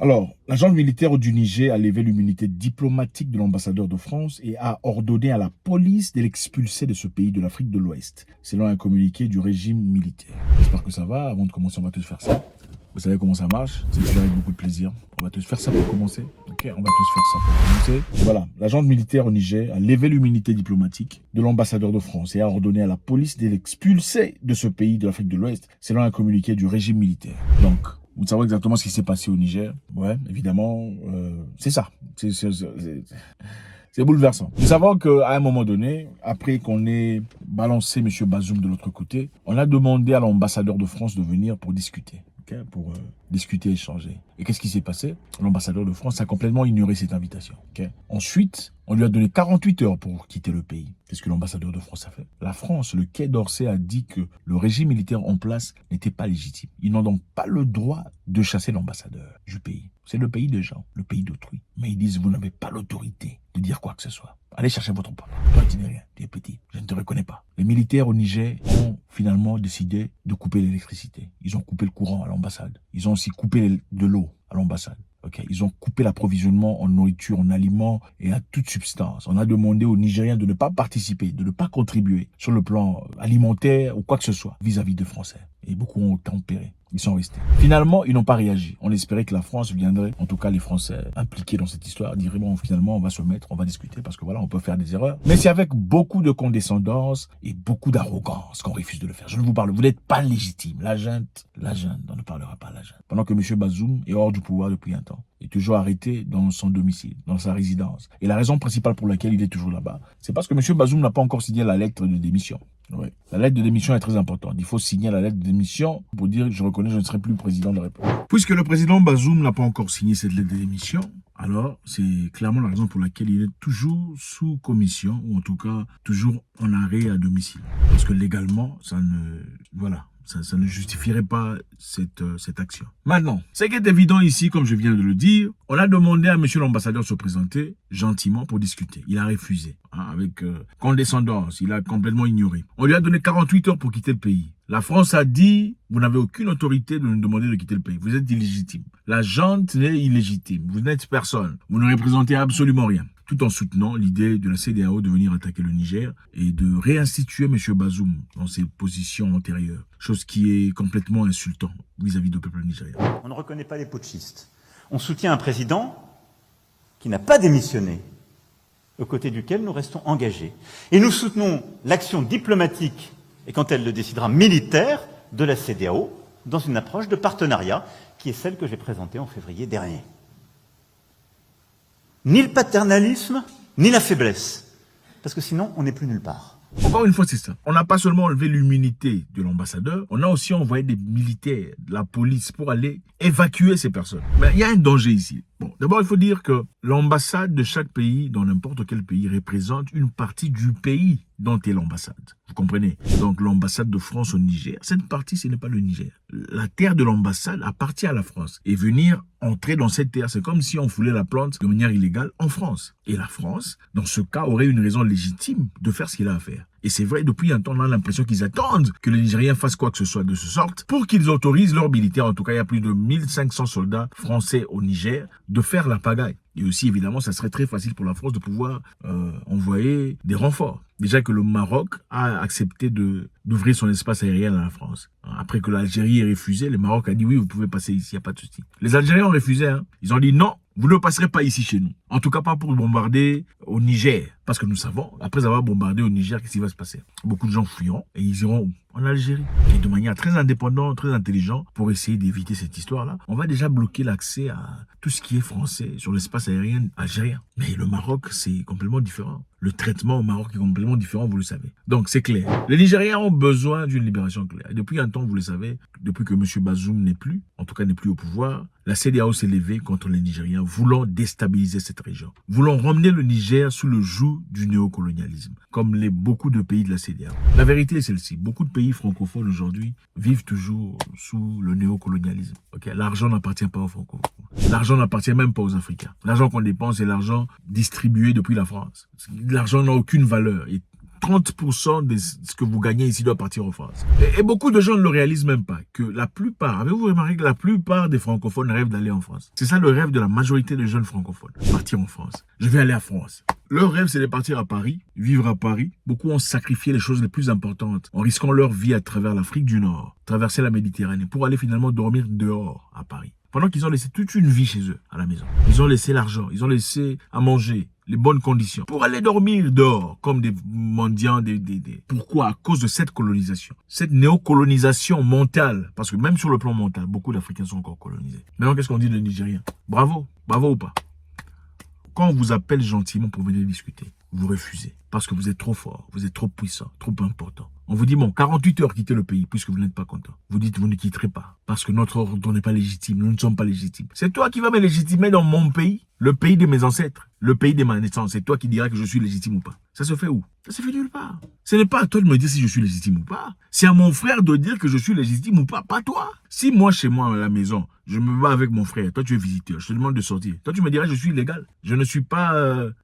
Alors, l'agence militaire du Niger a levé l'immunité diplomatique de l'ambassadeur de France et a ordonné à la police de l'expulser de ce pays de l'Afrique de l'Ouest, selon un communiqué du régime militaire. J'espère que ça va. Avant de commencer, on va tous faire ça. Vous savez comment ça marche, c'est toujours avec beaucoup de plaisir. On va tous faire ça pour commencer. Ok, on va tous faire ça pour commencer. Voilà, l'agence militaire au Niger a levé l'immunité diplomatique de l'ambassadeur de France et a ordonné à la police de l'expulser de ce pays de l'Afrique de l'Ouest, selon un communiqué du régime militaire. Donc, vous savez exactement ce qui s'est passé au Niger. Ouais, évidemment, c'est ça. C'est bouleversant. Nous savons qu'à un moment donné, après qu'on ait balancé M. Bazoum de l'autre côté, on a demandé à l'ambassadeur de France de venir pour discuter. Okay, pour discuter, échanger. Et qu'est-ce qui s'est passé? L'ambassadeur de France a complètement ignoré cette invitation. Okay. Ensuite, on lui a donné 48 heures pour quitter le pays. Qu'est-ce que l'ambassadeur de France a fait? La France, le Quai d'Orsay a dit que le régime militaire en place n'était pas légitime. Ils n'ont donc pas le droit de chasser l'ambassadeur du pays. C'est le pays des gens, le pays d'autrui. Mais ils disent, vous n'avez pas l'autorité de dire quoi que ce soit. Allez chercher votre part. Toi, tu n'es rien, tu es petit, je ne te reconnais pas. Les militaires au Niger ont finalement décidé de couper l'électricité. Ils ont coupé le courant à l'ambassade. Ils ont aussi coupé de l'eau à l'ambassade. Okay. Ils ont coupé l'approvisionnement en nourriture, en aliments et à toute substance. On a demandé aux Nigériens de ne pas participer, de ne pas contribuer sur le plan alimentaire ou quoi que ce soit vis-à-vis des Français. Et beaucoup ont tempéré. Ils sont restés. Finalement, ils n'ont pas réagi. On espérait que la France viendrait, en tout cas les Français impliqués dans cette histoire, diraient bon, finalement, on va se mettre, on va discuter parce que voilà, on peut faire des erreurs. Mais c'est avec beaucoup de condescendance et beaucoup d'arrogance qu'on refuse de le faire. Je ne vous parle, vous n'êtes pas légitime. La junte, on ne parlera pas à la junte. Pendant que M. Bazoum est hors du pouvoir depuis un temps, il est toujours arrêté dans son domicile, dans sa résidence. Et la raison principale pour laquelle il est toujours là-bas, c'est parce que M. Bazoum n'a pas encore signé la lettre de démission. Oui. La lettre de démission est très importante. Il faut signer la lettre de démission pour dire je reconnais, je ne serai plus président de la République. Puisque le président Bazoum n'a pas encore signé cette lettre de démission, alors c'est clairement la raison pour laquelle il est toujours sous commission, ou en tout cas toujours en arrêt à domicile. Parce que légalement, ça ne justifierait pas cette action. Maintenant, ce qui est évident ici, comme je viens de le dire, on a demandé à monsieur l'ambassadeur de se présenter gentiment pour discuter. Il a refusé, avec condescendance, il a complètement ignoré. On lui a donné 48 heures pour quitter le pays. La France a dit, vous n'avez aucune autorité de nous demander de quitter le pays. Vous êtes illégitime. La junte est illégitime. Vous n'êtes personne. Vous ne représentez absolument rien. Tout en soutenant l'idée de la CEDEAO de venir attaquer le Niger et de réinstituer M. Bazoum dans ses positions antérieures. Chose qui est complètement insultant vis-à-vis du peuple nigérien. On ne reconnaît pas les putschistes. On soutient un président qui n'a pas démissionné, aux côtés duquel nous restons engagés. Et nous soutenons l'action diplomatique, et quand elle le décidera, militaire, de la CEDEAO, dans une approche de partenariat, qui est celle que j'ai présentée en février dernier. Ni le paternalisme, ni la faiblesse. Parce que sinon, on n'est plus nulle part. Encore une fois, c'est ça. On n'a pas seulement enlevé l'immunité de l'ambassadeur, on a aussi envoyé des militaires, de la police, pour aller évacuer ces personnes. Mais il y a un danger ici. Bon, d'abord, il faut dire que l'ambassade de chaque pays, dans n'importe quel pays, représente une partie du pays dont est l'ambassade. Vous comprenez? Donc, l'ambassade de France au Niger, cette partie, ce n'est pas le Niger. La terre de l'ambassade appartient à la France. Et venir entrer dans cette terre, c'est comme si on foulait la plante de manière illégale en France. Et la France, dans ce cas, aurait une raison légitime de faire ce qu'il a à faire. Et c'est vrai, depuis un temps, on a l'impression qu'ils attendent que les Nigériens fassent quoi que ce soit de ce sorte pour qu'ils autorisent leurs militaires, en tout cas il y a plus de 1500 soldats français au Niger, de faire la pagaille. Et aussi, évidemment, ça serait très facile pour la France de pouvoir envoyer des renforts. Déjà que le Maroc a accepté d'ouvrir son espace aérien à la France. Après que l'Algérie ait refusé, le Maroc a dit oui, vous pouvez passer ici, il n'y a pas de souci. Les Algériens ont refusé, hein. Ils ont dit non, vous ne passerez pas ici chez nous. En tout cas, pas pour bombarder au Niger. Parce que nous savons, après avoir bombardé au Niger, qu'est-ce qui va se passer? Beaucoup de gens fuiront et ils iront en Algérie. Et de manière très indépendante, très intelligente, pour essayer d'éviter cette histoire-là, on va déjà bloquer l'accès à tout ce qui est français sur l'espace aérien algérien. Mais le Maroc, c'est complètement différent. Le traitement au Maroc est complètement différent, vous le savez. Donc, c'est clair. Les Nigériens ont besoin d'une libération claire. Et depuis un temps, vous le savez, depuis que M. Bazoum n'est plus, en tout cas n'est plus au pouvoir, la CEDEAO s'est levée contre les Nigériens, voulant déstabiliser cette région. Voulant ramener le Niger sous le joug du néocolonialisme, comme beaucoup de pays de la CEDEAO. La vérité est celle-ci. Beaucoup de pays francophones aujourd'hui vivent toujours sous le néocolonialisme. Okay? L'argent n'appartient pas aux francophones. L'argent n'appartient même pas aux Africains. L'argent qu'on dépense est l'argent distribué depuis la France. L'argent n'a aucune valeur. Et 30% de ce que vous gagnez ici doit partir en France. Et beaucoup de gens ne le réalisent même pas. Que la plupart, avez-vous remarqué que la plupart des francophones rêvent d'aller en France? C'est ça le rêve de la majorité des jeunes francophones. Partir en France. Je vais aller à France. Leur rêve, c'est de partir à Paris, vivre à Paris. Beaucoup ont sacrifié les choses les plus importantes en risquant leur vie à travers l'Afrique du Nord, traverser la Méditerranée pour aller finalement dormir dehors à Paris. Pendant qu'ils ont laissé toute une vie chez eux, à la maison. Ils ont laissé l'argent, ils ont laissé à manger, les bonnes conditions, pour aller dormir dehors, comme des mendiants, Pourquoi? À cause de cette colonisation. Cette néocolonisation mentale. Parce que même sur le plan mental, beaucoup d'Africains sont encore colonisés. Maintenant, qu'est-ce qu'on dit de Nigériens? Bravo, bravo ou pas? Quand on vous appelle gentiment pour venir discuter, vous refusez. Parce que vous êtes trop fort, vous êtes trop puissant, trop important. On vous dit, bon, 48 heures, quittez le pays, puisque vous n'êtes pas content. Vous dites, vous ne quitterez pas, parce que notre ordre n'est pas légitime, nous ne sommes pas légitimes. C'est toi qui vas me légitimer dans mon pays, le pays de mes ancêtres, le pays de ma naissance. C'est toi qui diras que je suis légitime ou pas. Ça se fait où? Ça se fait nulle part. Ce n'est pas à toi de me dire si je suis légitime ou pas. C'est à mon frère de dire que je suis légitime ou pas, pas toi. Si moi, chez moi, à la maison, je me bats avec mon frère, toi tu es visiteur, je te demande de sortir. Toi tu me diras, je suis illégal, je ne suis pas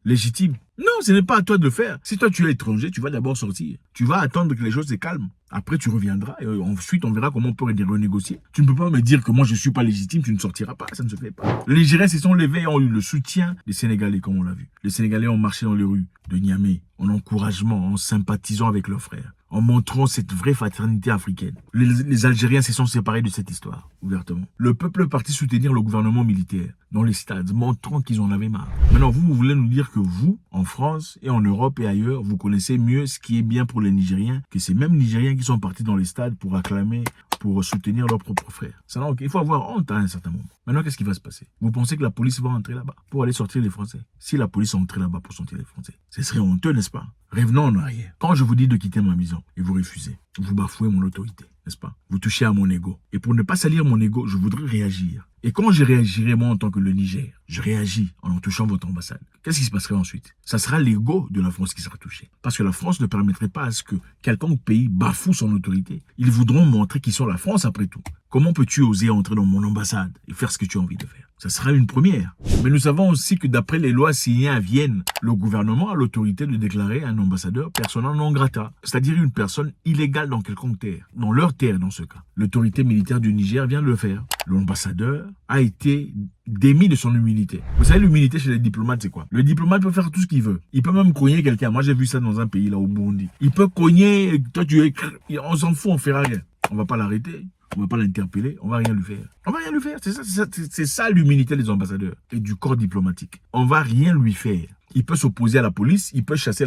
légitime. Non, ce n'est pas à toi de le faire. Si toi tu es étranger, tu vas d'abord sortir. Tu vas attendre que les choses se calment. Après, tu reviendras et ensuite, on verra comment on peut renégocier. Tu ne peux pas me dire que moi, je ne suis pas légitime, tu ne sortiras pas. Ça ne se fait pas. Les Nigériens se sont levés et ont eu le soutien des Sénégalais, comme on l'a vu. Les Sénégalais ont marché dans les rues de Niamey en encouragement, en sympathisant avec leurs frères, en montrant cette vraie fraternité africaine. Les Algériens se sont séparés de cette histoire, ouvertement. Le peuple est parti soutenir le gouvernement militaire dans les stades, montrant qu'ils en avaient marre. Maintenant, vous voulez nous dire que vous, en France et en Europe et ailleurs, vous connaissez mieux ce qui est bien pour les Nigériens que ces mêmes Nigériens qui sont partis dans les stades pour acclamer, pour soutenir leurs propres frères. Ça, donc, il faut avoir honte à un certain moment. Maintenant, qu'est-ce qui va se passer? Vous pensez que la police va entrer là-bas pour aller sortir les Français? Si la police entrait là-bas pour sortir les Français, ce serait honteux, n'est-ce pas? Revenons en arrière. Quand je vous dis de quitter ma maison et vous refusez, vous bafouez mon autorité, n'est-ce pas? Vous touchez à mon ego. Et pour ne pas salir mon ego, je voudrais réagir. Et quand je réagirai, moi, en tant que le Niger, je réagis en touchant votre ambassade. Qu'est-ce qui se passerait ensuite? Ça sera l'ego de la France qui sera touché. Parce que la France ne permettrait pas à ce que quelconque pays bafoue son autorité. Ils voudront montrer qu'ils sont la France après tout. Comment peux-tu oser entrer dans mon ambassade et faire ce que tu as envie de faire? Ça sera une première. Mais nous savons aussi que d'après les lois signées à Vienne, le gouvernement a l'autorité de déclarer un ambassadeur persona non grata, c'est-à-dire une personne illégale dans quelconque terre, dans leur terre dans ce cas. L'autorité militaire du Niger vient de le faire. L'ambassadeur a été démis de son immunité. Vous savez, l'immunité chez les diplomates, c'est quoi? Le diplomate peut faire tout ce qu'il veut. Il peut même cogner quelqu'un. Moi, j'ai vu ça dans un pays, là, au Burundi. Il peut cogner, toi, tu es... On s'en fout, on fera rien. On va pas l'arrêter. On va pas l'interpeller, on va rien lui faire. On va rien lui faire, c'est ça l'humilité des ambassadeurs et du corps diplomatique. On va rien lui faire. Il peut s'opposer à la police, il peut chasser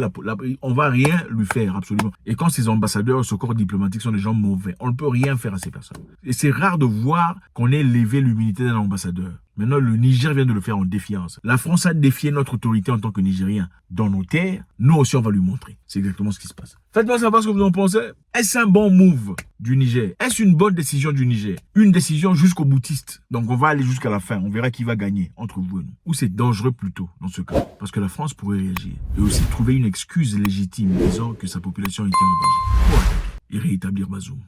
on va rien lui faire, absolument. Et quand ces ambassadeurs, ce corps diplomatique sont des gens mauvais, on ne peut rien faire à ces personnes. Et c'est rare de voir qu'on ait levé l'humilité d'un ambassadeur. Maintenant, le Niger vient de le faire en défiance. La France a défié notre autorité en tant que Nigérien dans nos terres. Nous aussi, on va lui montrer. C'est exactement ce qui se passe. Faites-moi savoir ce que vous en pensez. Est-ce un bon move du Niger? Est-ce une bonne décision du Niger? Une décision jusqu'au boutiste. Donc, on va aller jusqu'à la fin. On verra qui va gagner entre vous et nous. Ou c'est dangereux plutôt, dans ce cas. Parce que la France pourrait réagir. Et aussi trouver une excuse légitime disant que sa population était en danger. Pour attaquer et rétablir Bazoum.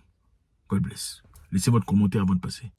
God bless. Laissez votre commentaire avant de passer.